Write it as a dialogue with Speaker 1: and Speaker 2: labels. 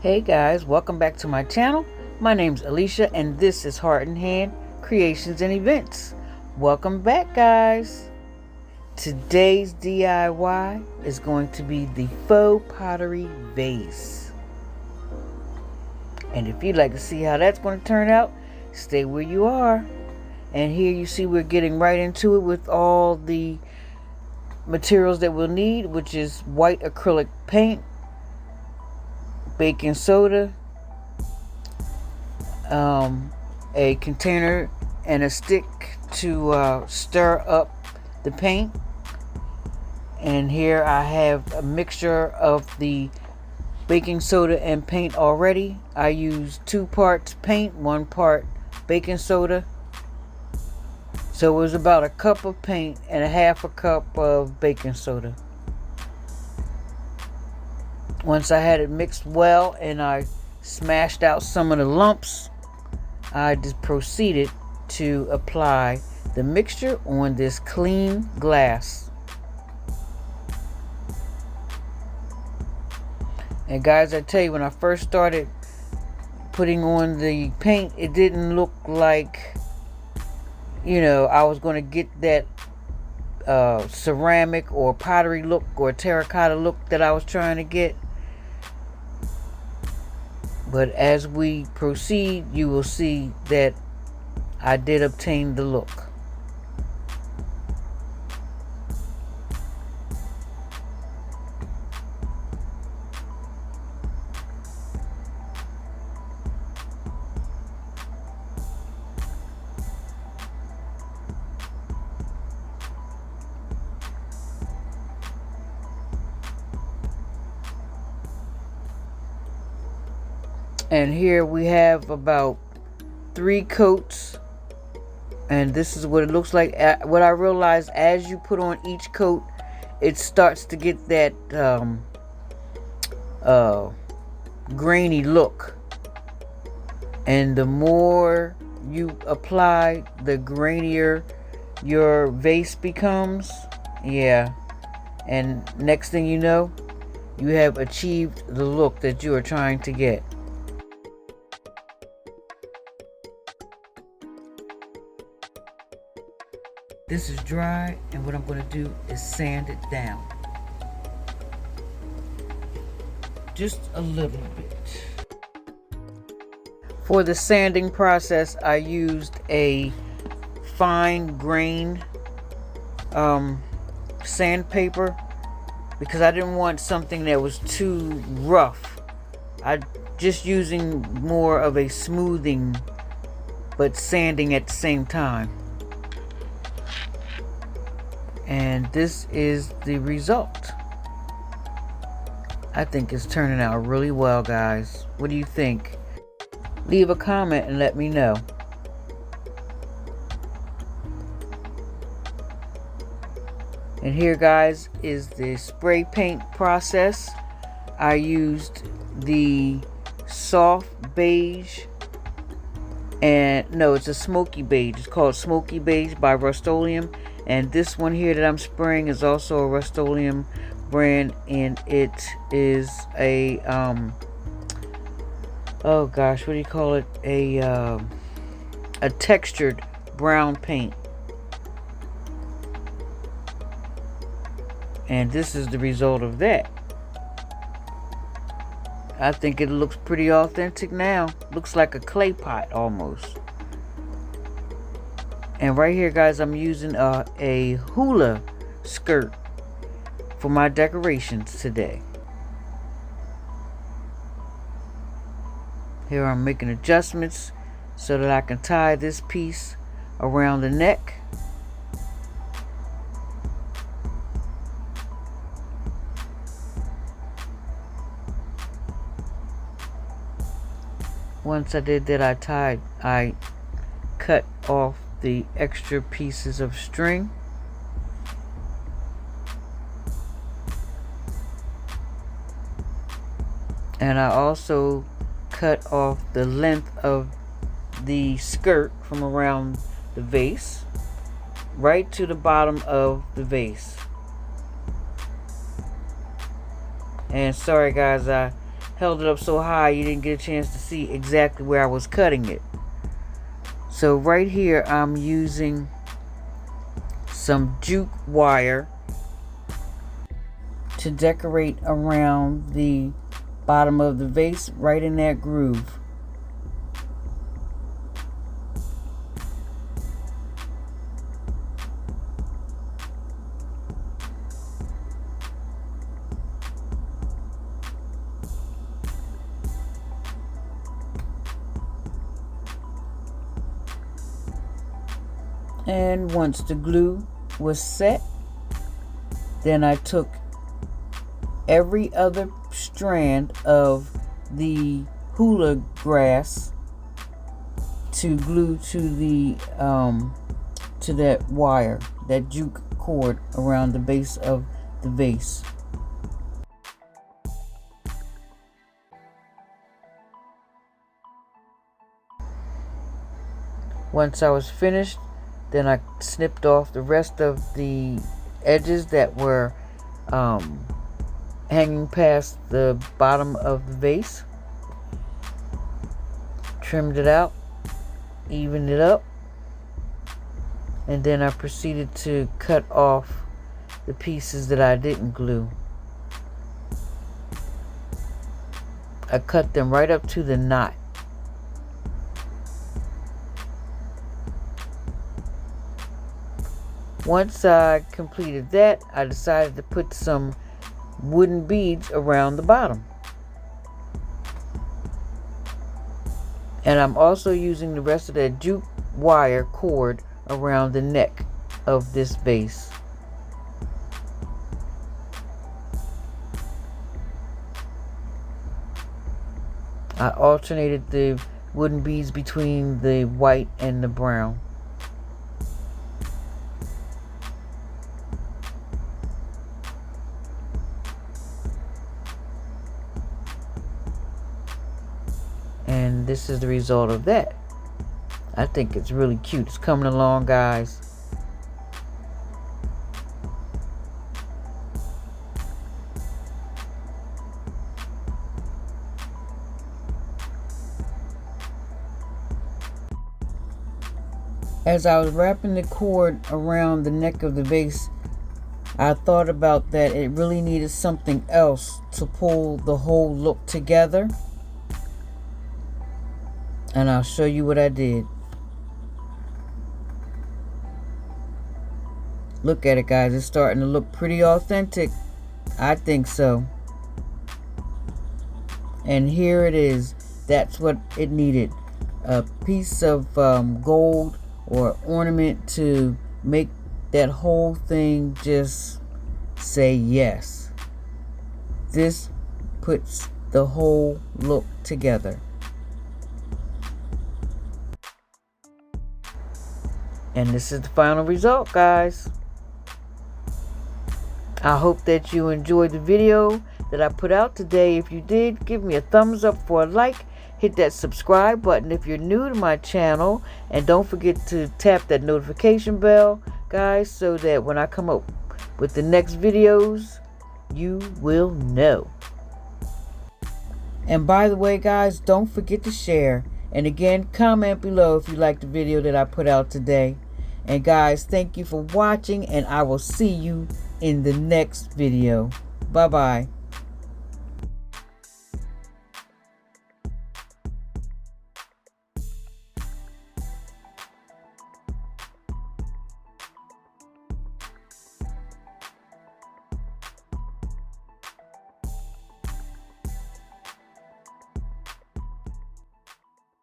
Speaker 1: Hey guys, welcome back to my channel. My name's Alicia and this is Heart in Hand Creations and Events. Welcome back guys. Today's DIY is going to be the faux pottery vase. And if you'd like to see how that's going to turn out, stay where you are. And here you see we're getting right into it with all the materials that we'll need, which is white acrylic paint, baking soda, a container and a stick to stir up the paint. And here I have a mixture of the baking soda and paint already. I used 2 parts paint, 1 part baking soda. So it was about a cup of paint and a half a cup of baking soda. Once I had it mixed well and I smashed out some of the lumps, I just proceeded to apply the mixture on this clean glass. And guys, I tell you, when I first started putting on the paint, it didn't look like, I was going to get that ceramic or pottery look or terracotta look that I was trying to get. But as we proceed, you will see that I did obtain the look. And here we have about 3 coats, and this is what it looks like. What I realized, as you put on each coat, it starts to get that grainy look, and the more you apply, the grainier your vase becomes. Yeah, and next thing you know, you have achieved the look that you are trying to get. This is dry, and what I'm going to do is sand it down. Just a little bit. For the sanding process, I used a fine grain sandpaper because I didn't want something that was too rough. I'm just using more of a smoothing, but sanding at the same time. And this is the result. I think it's turning out really well, guys. What do you think? Leave a comment and let me know. And here, guys, is the spray paint process. I used the soft beige, and no, it's a smoky beige. It's called Smoky Beige by Rust-Oleum. And this one here that I'm spraying is also a Rust-Oleum brand, and it is a oh gosh, what do you call it? A textured brown paint. And this is the result of that. I think it looks pretty authentic now. Looks like a clay pot almost. And right here, guys, I'm using a hula skirt for my decorations today. Here I'm making adjustments so that I can tie this piece around the neck. Once I did that, I cut off the extra pieces of string. And I also cut off the length of the skirt from around the vase right to the bottom of the vase. And sorry guys, I held it up so high you didn't get a chance to see exactly where I was cutting it. So right here I'm using some jute wire to decorate around the bottom of the vase, right in that groove. And once the glue was set, then I took every other strand of the hula grass to glue to the to that wire, that jute cord around the base of the vase. Once I was finished, then I snipped off the rest of the edges that were hanging past the bottom of the vase. Trimmed it out, evened it up, and then I proceeded to cut off the pieces that I didn't glue. I cut them right up to the knot. Once I completed that, I decided to put some wooden beads around the bottom. And I'm also using the rest of that jute wire cord around the neck of this vase. I alternated the wooden beads between the white and the brown. And this is the result of that. I think it's really cute. It's coming along, guys. As I was wrapping the cord around the neck of the vase, I thought about that it really needed something else to pull the whole look together. And I'll show you what I did. Look at it, guys. It's starting to look pretty authentic. I think so. And here it is. That's what it needed. A piece of gold or ornament to make that whole thing just say yes. This puts the whole look together. And this is the final result, guys. I hope that you enjoyed the video that I put out today. If you did, give me a thumbs up for a like. Hit that subscribe button if you're new to my channel. And don't forget to tap that notification bell, guys, so that when I come up with the next videos, you will know. And by the way, guys, don't forget to share. And again, comment below if you like the video that I put out today. And guys, thank you for watching, and I will see you in the next video. Bye-bye.